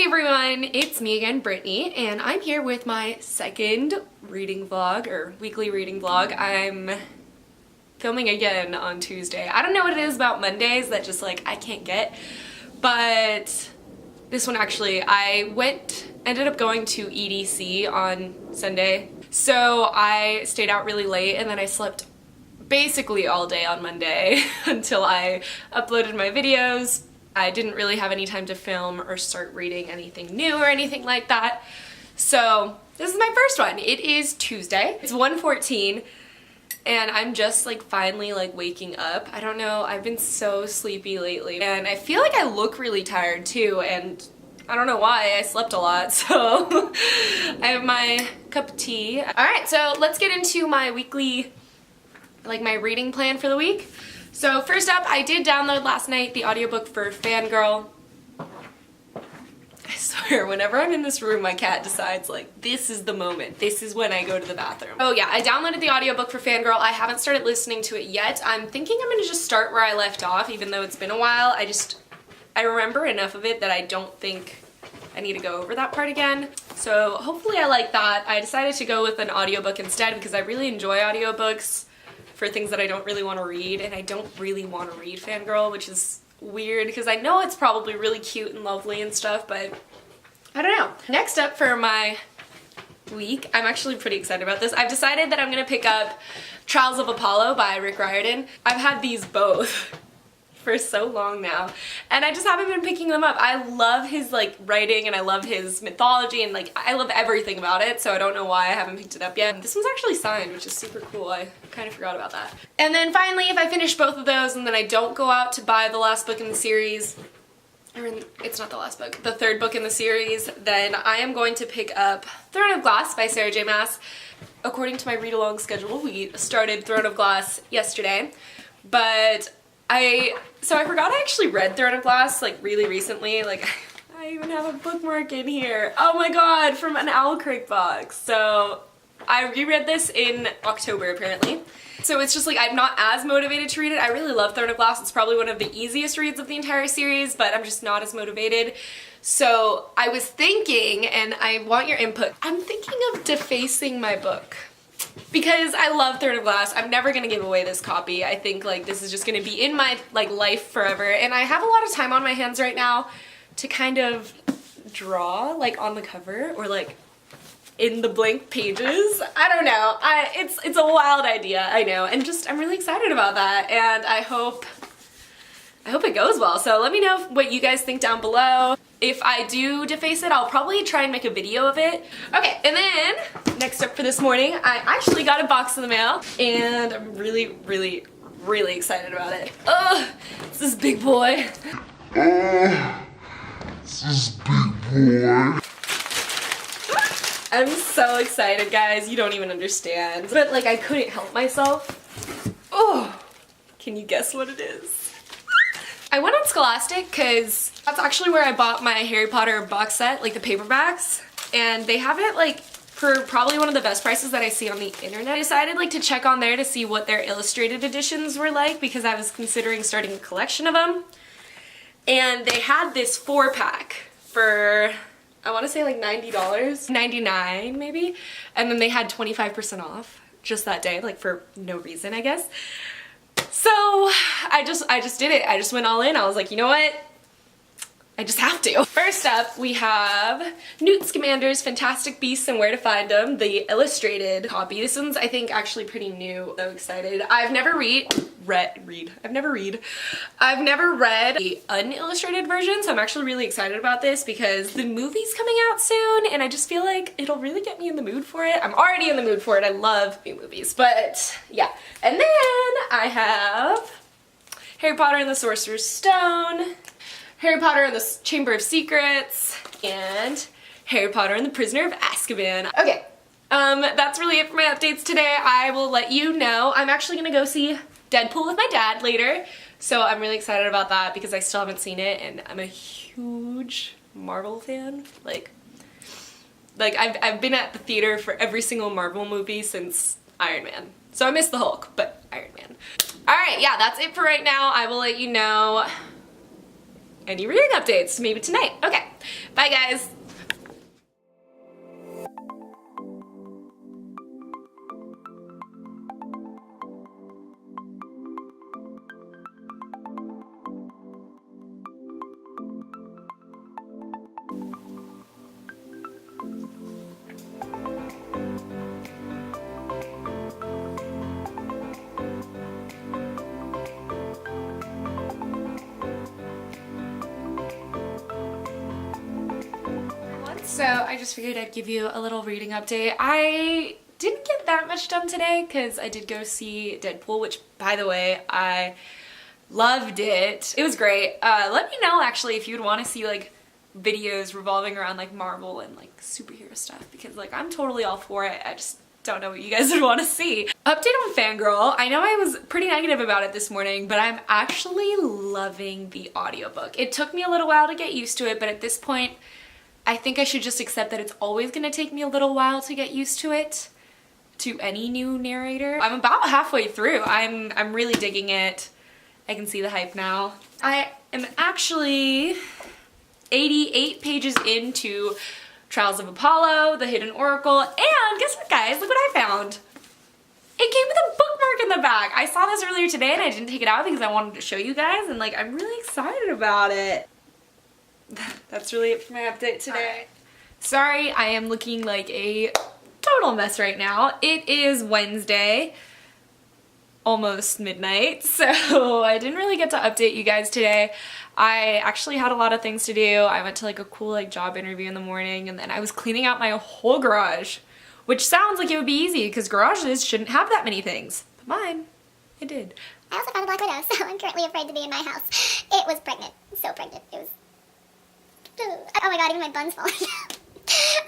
Hey everyone, it's me again, Brittany, and I'm here with my second reading vlog, or weekly reading vlog. I'm filming again on Tuesday. I don't know what it is about Mondays that just like I can't get, but this one actually, ended up going to EDC on Sunday. So I stayed out really late and then I slept basically all day on Monday until I uploaded my videos. I didn't really have any time to film or start reading anything new or anything like that. So this is my first one. It is Tuesday. It's 1:14 and I'm just like finally like waking up. I don't know, I've been so sleepy lately and I feel like I look really tired too, and I don't know why. I slept a lot, so I have my cup of tea. Alright, so let's get into my weekly, like my reading plan for the week. So first up, I did download last night the audiobook for Fangirl. I swear, whenever I'm in this room, my cat decides like, this is the moment. This is when I go to the bathroom. Oh yeah, I downloaded the audiobook for Fangirl. I haven't started listening to it yet. I'm thinking I'm gonna just start where I left off, even though it's been a while. I remember enough of it that I don't think I need to go over that part again. So hopefully I like that. I decided to go with an audiobook instead because I really enjoy audiobooks for things that I don't really want to read, and I don't really want to read Fangirl, which is weird because I know it's probably really cute and lovely and stuff, but I don't know. Next up for my week, I'm actually pretty excited about this. I've decided that I'm going to pick up Trials of Apollo by Rick Riordan. I've had these both for so long now, and I just haven't been picking them up. I love his like writing and I love his mythology and like I love everything about it, so I don't know why I haven't picked it up yet. This one's actually signed, which is super cool. I kind of forgot about that. And then finally, if I finish both of those and then I don't go out to buy the last book in the series, it's not the last book, the third book in the series, then I am going to pick up Throne of Glass by Sarah J. Maas. According to my read-along schedule, we started Throne of Glass yesterday, but I forgot I actually read Throne of Glass like really recently. Like I even have a bookmark in here. Oh my god, from an Owl Creek box. So I reread this in October apparently. So it's just like I'm not as motivated to read it. I really love Throne of Glass. It's probably one of the easiest reads of the entire series, but I'm just not as motivated. So I was thinking, and I want your input, I'm thinking of defacing my book. Because I love Throne of Glass. I'm never gonna give away this copy. I think like this is just gonna be in my like life forever, and I have a lot of time on my hands right now to kind of draw like on the cover or like in the blank pages. I don't know. It's a wild idea, I know, and just I'm really excited about that, and I hope it goes well. So let me know what you guys think down below. If I do deface it, I'll probably try and make a video of it. Okay, and then next up for this morning, I actually got a box in the mail, and I'm really, really, really excited about it. Ugh, it's this big boy. I'm so excited, guys. You don't even understand. But like, I couldn't help myself. Oh, can you guess what it is? I went on Scholastic because that's actually where I bought my Harry Potter box set, like the paperbacks, and they have it like for probably one of the best prices that I see on the internet. I decided like to check on there to see what their illustrated editions were like because I was considering starting a collection of them, and they had this 4-pack for I want to say like $90, $99 maybe, and then they had 25% off just that day, like for no reason I guess. So I just did it. I just went all in. I was like, you know what? I just have to. First up, we have Newt Scamander's Fantastic Beasts and Where to Find Them, the illustrated copy. This one's, I think, actually pretty new. So excited. I've never read the unillustrated version, so I'm actually really excited about this because the movie's coming out soon, and I just feel like it'll really get me in the mood for it. I'm already in the mood for it. I love new movies, but yeah. And then I have Harry Potter and the Sorcerer's Stone, Harry Potter and the Chamber of Secrets, and Harry Potter and the Prisoner of Azkaban. Okay, that's really it for my updates today. I will let you know. I'm actually gonna go see Deadpool with my dad later, so I'm really excited about that because I still haven't seen it, and I'm a huge Marvel fan. Like I've been at the theater for every single Marvel movie since Iron Man. So I missed the Hulk, but Iron Man. Alright, yeah, that's it for right now. I will let you know any reading updates, maybe tonight. Okay, bye. Bye guys. So I just figured I'd give you a little reading update. I didn't get that much done today because I did go see Deadpool, which, by the way, I loved it. It was great. Let me know actually if you'd want to see like videos revolving around like Marvel and like superhero stuff, because like I'm totally all for it. I just don't know what you guys would want to see. Update on Fangirl. I know I was pretty negative about it this morning, but I'm actually loving the audiobook. It took me a little while to get used to it, but at this point I think I should just accept that it's always gonna take me a little while to get used to it, to any new narrator. I'm about halfway through. I'm really digging it. I can see the hype now. I am actually 88 pages into Trials of Apollo, The Hidden Oracle, and guess what guys, look what I found. It came with a bookmark in the back. I saw this earlier today and I didn't take it out because I wanted to show you guys, and like I'm really excited about it. That's really it for my update today. Sorry, I am looking like a total mess right now. It is Wednesday, almost midnight, so I didn't really get to update you guys today. I actually had a lot of things to do. I went to like a cool like job interview in the morning, and then I was cleaning out my whole garage, which sounds like it would be easy because garages shouldn't have that many things, but mine, it did. I also found a black widow, so I'm currently afraid to be in my house. It was pregnant, so pregnant. It was... Oh my god, even my bun's falling out.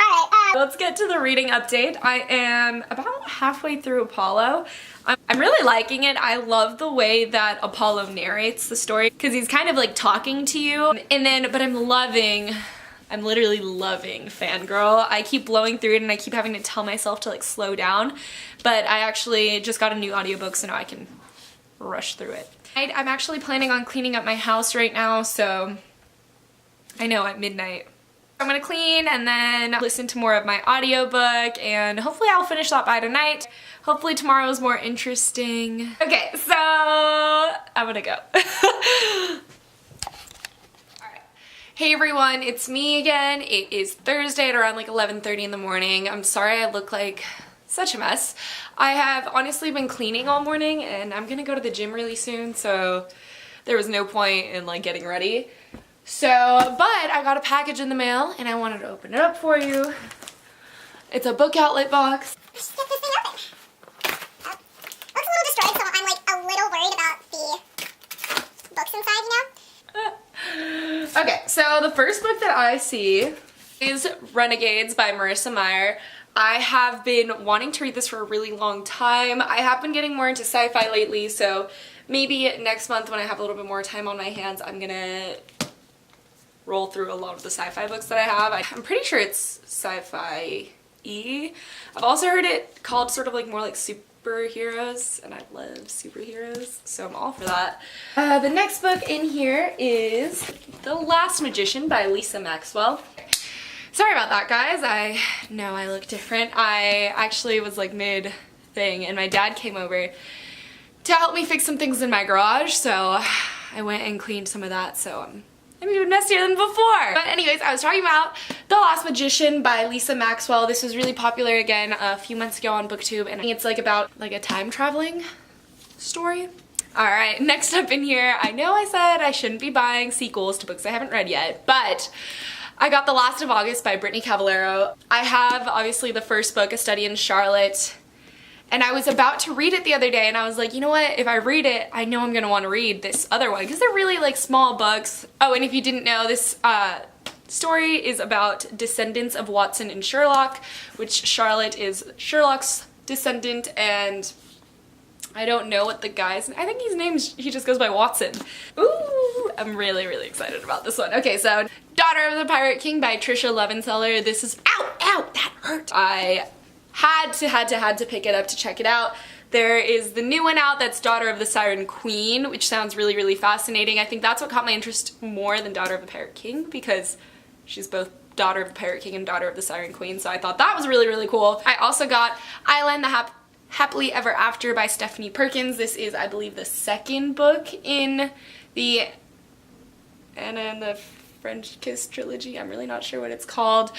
Alright, Let's get to the reading update. I am about halfway through Apollo. I'm really liking it. I love the way that Apollo narrates the story because he's kind of like talking to you. And then, but I'm literally loving Fangirl. I keep blowing through it and I keep having to tell myself to like slow down. But I actually just got a new audiobook, so now I can rush through it. I'm actually planning on cleaning up my house right now, so I know at midnight. I'm gonna clean and then listen to more of my audiobook, and hopefully I'll finish that by tonight. Hopefully tomorrow is more interesting. Okay, so I'm gonna go. Alright. Hey everyone, it's me again. It is Thursday at around like 11:30 in the morning. I'm sorry I look like such a mess. I have honestly been cleaning all morning and I'm gonna go to the gym really soon, so there was no point in like getting ready. So, but I got a package in the mail and I wanted to open it up for you. It's a book outlet box. Let's get this thing open. Oh, looks a little destroyed, so I'm like a little worried about the books inside, you know? Okay, so the first book that I see is Renegades by Marissa Meyer. I have been wanting to read this for a really long time. I have been getting more into sci-fi lately, so maybe next month when I have a little bit more time on my hands, I'm gonna roll through a lot of the sci-fi books that I have. I'm pretty sure it's sci-fi-y. I've also heard it called sort of like more like superheroes, and I love superheroes, so I'm all for that. The next book in here is The Last Magician by Lisa Maxwell. Sorry about that, guys. I know I look different. I actually was like mid-thing, and my dad came over to help me fix some things in my garage, so I went and cleaned some of that, so I'm even messier than before. But anyways, I was talking about The Last Magician by Lisa Maxwell. This was really popular again a few months ago on BookTube, and it's like about like a time traveling story. Alright, next up in here, I know I said I shouldn't be buying sequels to books I haven't read yet, but I got The Last of August by Brittany Cavallaro. I have obviously the first book, A Study in Charlotte, and I was about to read it the other day and I was like, you know what, if I read it, I know I'm gonna want to read this other one because they're really like small books. Oh, and if you didn't know, this story is about descendants of Watson and Sherlock, which Charlotte is Sherlock's descendant, and I don't know what the guy's, I think his name's, he just goes by Watson. Ooh, I'm really, really excited about this one. Okay, so Daughter of the Pirate King by Trisha Levenseller. This is, ow, that hurt. I had to pick it up to check it out. There is the new one out that's Daughter of the Siren Queen, which sounds really, really fascinating. I think that's what caught my interest more than Daughter of the Pirate King, because she's both daughter of the Pirate King and daughter of the Siren Queen, so I thought that was really, really cool. I also got Island the Happily Ever After by Stephanie Perkins. This is, I believe, the second book in the Anna and the French Kiss trilogy. I'm really not sure what it's called.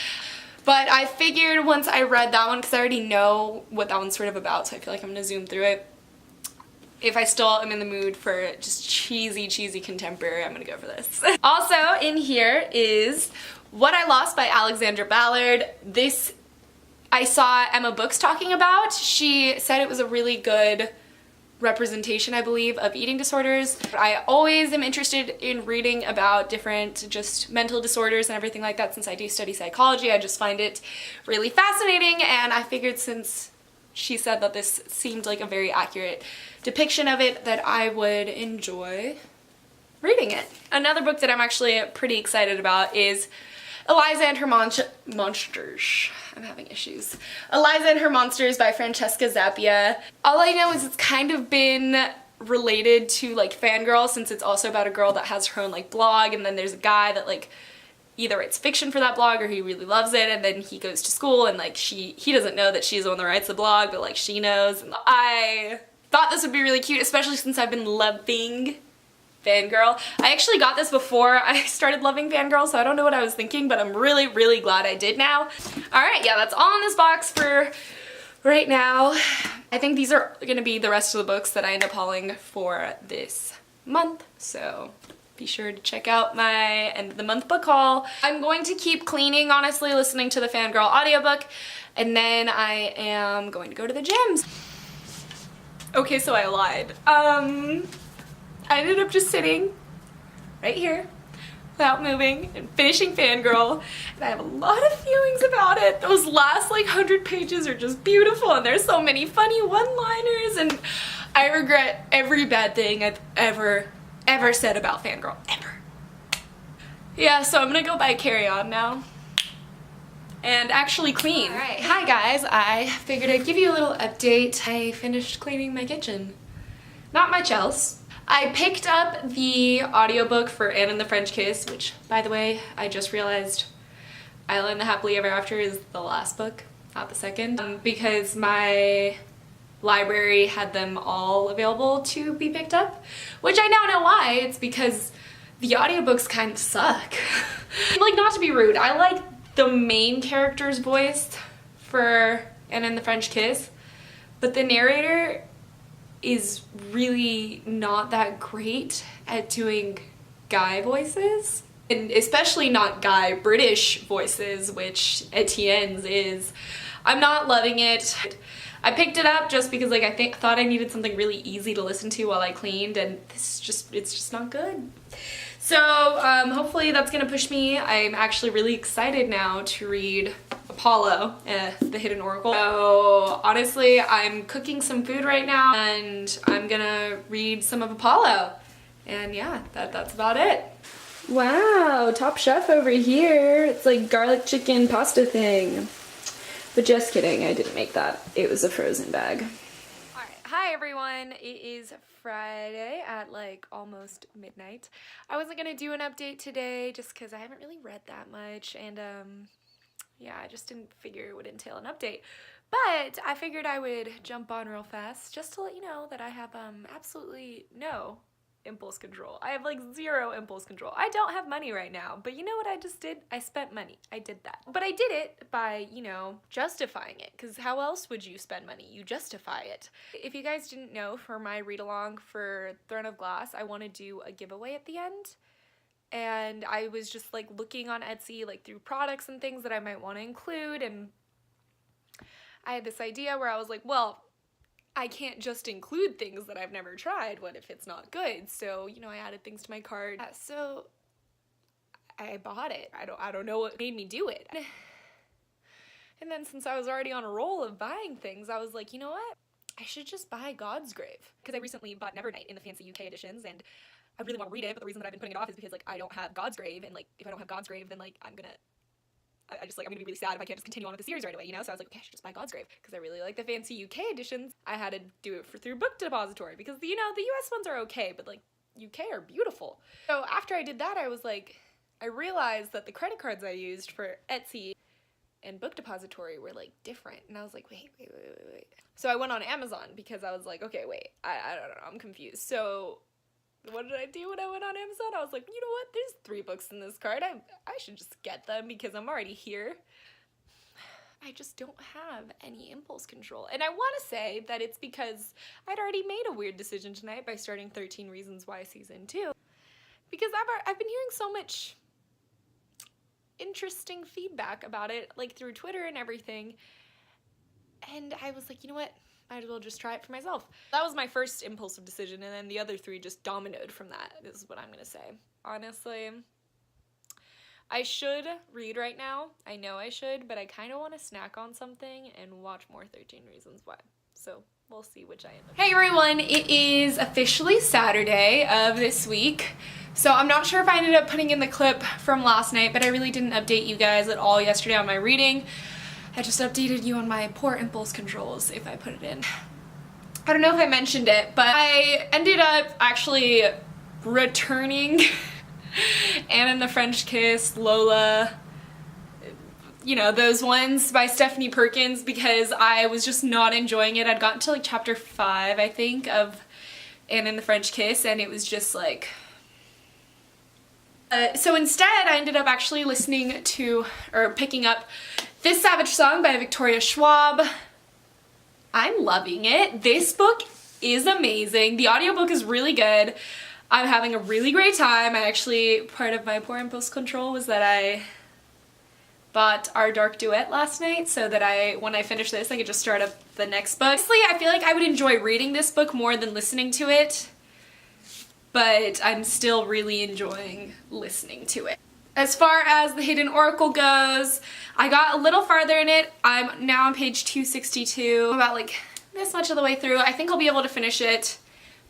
But I figured once I read that one, because I already know what that one's sort of about, so I feel like I'm going to zoom through it. If I still am in the mood for just cheesy contemporary, I'm going to go for this. Also in here is What I Lost by Alexandra Ballard. This I saw Emma Books talking about. She said it was a really good representation, I believe, of eating disorders. I always am interested in reading about different just mental disorders and everything like that. Since I do study psychology, I just find it really fascinating, and I figured since she said that this seemed like a very accurate depiction of it, that I would enjoy reading it. Another book that I'm actually pretty excited about is Eliza and Her Monsters. I'm having issues. Eliza and Her Monsters by Francesca Zappia. All I know is it's kind of been related to like Fangirl, since it's also about a girl that has her own like blog, and then there's a guy that like either writes fiction for that blog or he really loves it, and then he goes to school and like he doesn't know that she's the one that writes the blog, but like she knows. And I thought this would be really cute, especially since I've been loving Fangirl. I actually got this before I started loving Fangirl, so I don't know what I was thinking, but I'm really, really glad I did now. Alright, yeah, that's all in this box for right now. I think these are going to be the rest of the books that I end up hauling for this month, so be sure to check out my end of the month book haul. I'm going to keep cleaning, honestly, listening to the Fangirl audiobook, and then I am going to go to the gyms. Okay, so I lied. I ended up just sitting right here without moving and finishing Fangirl, and I have a lot of feelings about it. Those last like 100 pages are just beautiful, and there's so many funny one-liners, and I regret every bad thing I've ever said about Fangirl, ever. Yeah, so I'm gonna go buy Carry On now and actually clean. All right. Hi guys, I figured I'd give you a little update. I finished cleaning my kitchen. Not much else. I picked up the audiobook for Anne and the French Kiss, which, by the way, I just realized Island the Happily Ever After is the last book, not the second, because my library had them all available to be picked up, which I now know why. It's because the audiobooks kind of suck. Like, not to be rude, I like the main character's voice for Anne and the French Kiss, but the narrator is really not that great at doing guy voices, and especially not guy British voices, which Etienne's is. I'm not loving it. I picked it up just because like I thought I needed something really easy to listen to while I cleaned, and it's just not good. So hopefully that's gonna push me. I'm actually really excited now to read Apollo, the Hidden Oracle. So honestly, I'm cooking some food right now, and I'm gonna read some of Apollo. And yeah, that's about it. Wow, Top Chef over here. It's like garlic chicken pasta thing. But just kidding, I didn't make that. It was a frozen bag. Alright, hi everyone. It is Friday at like almost midnight. I wasn't gonna do an update today just because I haven't really read that much, and yeah, I just didn't figure it would entail an update. But I figured I would jump on real fast just to let you know that I have absolutely no impulse control. I have like zero impulse control. I don't have money right now, but you know what I just did? I spent money. I did that. But I did it by, you know, justifying it, because how else would you spend money? You justify it. If you guys didn't know, for my read-along for Throne of Glass, I want to do a giveaway at the end. And I was just like looking on Etsy like through products and things that I might want to include, and I had this idea where I was like, well, I can't just include things that I've never tried. What if it's not good? So, you know, I added things to my cart. So I bought it. I don't know what made me do it. And then since I was already on a roll of buying things, I was like, you know what? I should just buy God's Grave. Because I recently bought Nevernight in the fancy UK editions, and I really want to read it, but the reason that I've been putting it off is because like I don't have God's Grave, and like if I don't have God's Grave, then like I'm gonna be really sad if I can't just continue on with the series right away, you know? So I was like, okay, I should just buy God's Grave, because I really like the fancy UK editions. I had to do it through Book Depository, because, you know, the US ones are okay, but like UK are beautiful. So after I did that, I was like, I realized that the credit cards I used for Etsy and Book Depository were like different, and I was like, wait. So I went on Amazon because I was like, okay, wait, I don't know, I'm confused. So what did I do when I went on Amazon? I was like, you know what, there's 3 books in this cart, I should just get them because I'm already here. I just don't have any impulse control. And I want to say that it's because I'd already made a weird decision tonight by starting 13 Reasons Why Season 2. Because I've been hearing so much interesting feedback about it, like through Twitter and everything, and I was like, you know what, might as well just try it for myself. That was my first impulsive decision, and then the other 3 just dominoed from that, is what I'm gonna say. Honestly, I should read right now. I know I should, but I kind of want to snack on something and watch more 13 Reasons Why. So we'll see which I end up. Hey everyone, it is officially Saturday of this week. So I'm not sure if I ended up putting in the clip from last night, but I really didn't update you guys at all yesterday on my reading. I just updated you on my poor impulse controls if I put it in. I don't know if I mentioned it, but I ended up actually returning Anne and the French Kiss, Lola, you know, those ones by Stephanie Perkins, because I was just not enjoying it. I'd gotten to like chapter 5, I think, of Anne and the French Kiss, and it was just like... So instead, I ended up actually listening to, or picking up This Savage Song by Victoria Schwab. I'm loving it. This book is amazing. The audiobook is really good. I'm having a really great time. Part of my poor impulse control was that I bought Our Dark Duet last night so that when I finish this, I could just start up the next book. Honestly, I feel like I would enjoy reading this book more than listening to it, but I'm still really enjoying listening to it. As far as The Hidden Oracle goes, I got a little farther in it. I'm now on page 262, about like this much of the way through. I think I'll be able to finish it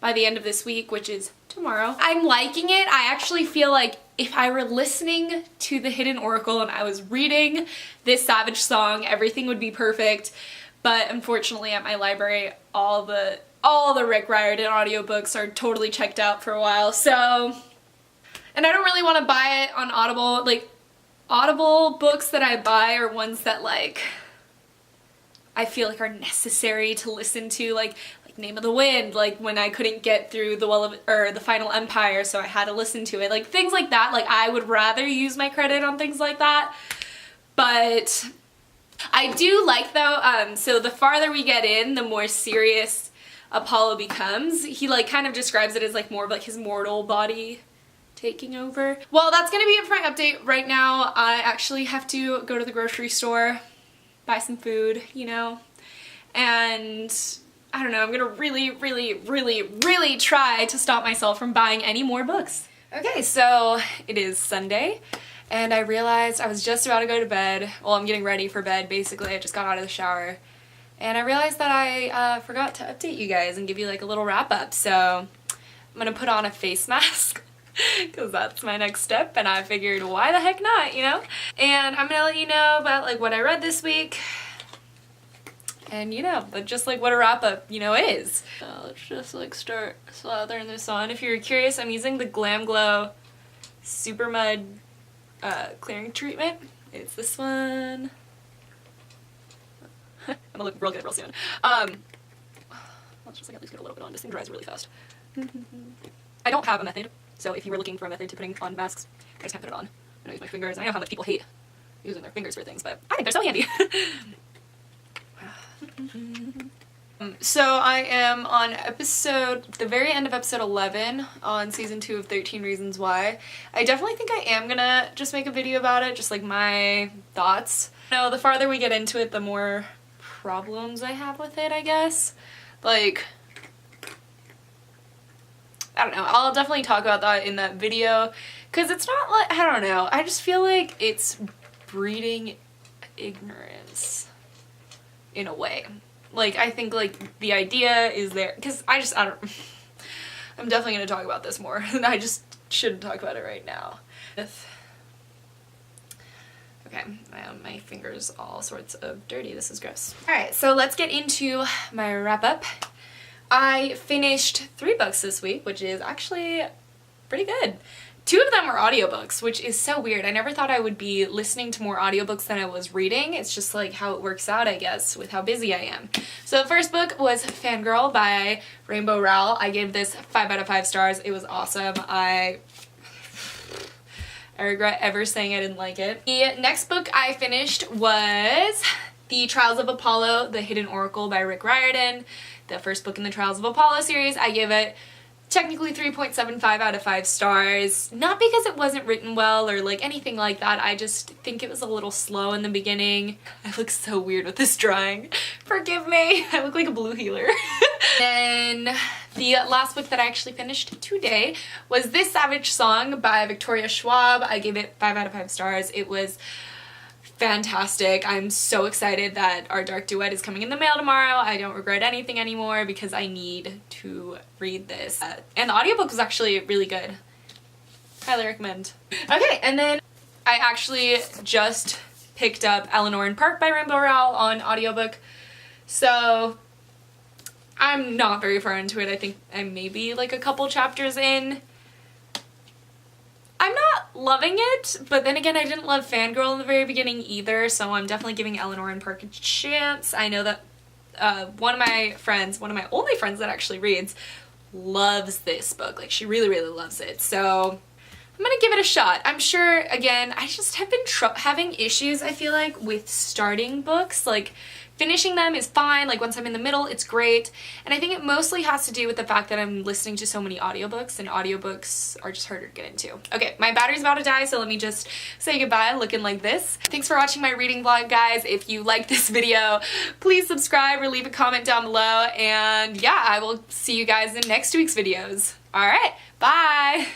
by the end of this week, which is tomorrow. I'm liking it. I actually feel like if I were listening to The Hidden Oracle and I was reading This Savage Song, everything would be perfect. But unfortunately at my library, all the Rick Riordan audiobooks are totally checked out for a while, so... And I don't really want to buy it on Audible. Like, Audible books that I buy are ones that, like, I feel like are necessary to listen to, like Name of the Wind, like when I couldn't get through the Final Empire, so I had to listen to it. Like, things like that. Like, I would rather use my credit on things like that. But I do like, though, so the farther we get in, the more serious Apollo becomes. He like kind of describes it as like more of like his mortal body taking over. Well, that's gonna be it for my update. Right now I actually have to go to the grocery store, buy some food, you know, and I don't know, I'm gonna really try to stop myself from buying any more books. Okay, so it is Sunday and I realized I was just about to go to bed. Well, I'm getting ready for bed basically. I just got out of the shower. And I realized that I forgot to update you guys and give you like a little wrap up, so I'm gonna put on a face mask because that's my next step, and I figured why the heck not, you know? And I'm gonna let you know about like what I read this week and you know, but just like what a wrap up, you know, is. Let's just like start slathering this on. If you're curious, I'm using the Glam Glow Super Mud clearing treatment. It's this one. I'm gonna look real good real soon. Let's just like at least get a little bit on. This thing dries really fast. I don't have a method, so if you were looking for a method to putting on masks, I just can't put it on. I use my fingers. I know how much people hate using their fingers for things, but I think they're so handy. So I am on the very end of episode 11 on season 2 of 13 Reasons Why. I definitely think I am gonna just make a video about it, just like my thoughts. No, the farther we get into it, the more problems I have with it, I guess. Like, I don't know, I'll definitely talk about that in that video, because it's not like, I don't know, I just feel like it's breeding ignorance in a way. Like, I think, like, the idea is there, because I'm definitely going to talk about this more, and I just shouldn't talk about it right now. Okay, my fingers all sorts of dirty. This is gross. Alright, so let's get into my wrap-up. I finished 3 books this week, which is actually pretty good. 2 of them are audiobooks, which is so weird. I never thought I would be listening to more audiobooks than I was reading. It's just like how it works out, I guess, with how busy I am. So the first book was Fangirl by Rainbow Rowell. I gave this 5 out of 5 stars. It was awesome. I regret ever saying I didn't like it. The next book I finished was The Trials of Apollo, The Hidden Oracle by Rick Riordan. The first book in the Trials of Apollo series. I gave it technically 3.75 out of 5 stars. Not because it wasn't written well or like anything like that. I just think it was a little slow in the beginning. I look so weird with this drawing. Forgive me. I look like a blue healer. Then the last book that I actually finished today was This Savage Song by Victoria Schwab. I gave it 5 out of 5 stars. It was fantastic. I'm so excited that our Dark Duet is coming in the mail tomorrow. I don't regret anything anymore because I need to read this. And the audiobook was actually really good. Highly recommend. Okay, and then I actually just picked up Eleanor and Park by Rainbow Rowell on audiobook. So I'm not very far into it. I think I'm maybe like a couple chapters in. I'm not loving it, but then again, I didn't love Fangirl in the very beginning either, so I'm definitely giving Eleanor and Park a chance. I know that one of my only friends that actually reads, loves this book. Like, she really, really loves it, so I'm gonna give it a shot. I'm sure, again, I just have been having issues, I feel like, with starting books. Like, finishing them is fine, like once I'm in the middle, it's great. And I think it mostly has to do with the fact that I'm listening to so many audiobooks, and audiobooks are just harder to get into. Okay, my battery's about to die, so let me just say goodbye looking like this. Thanks for watching my reading vlog, guys. If you like this video, please subscribe or leave a comment down below. And yeah, I will see you guys in next week's videos. All right, bye!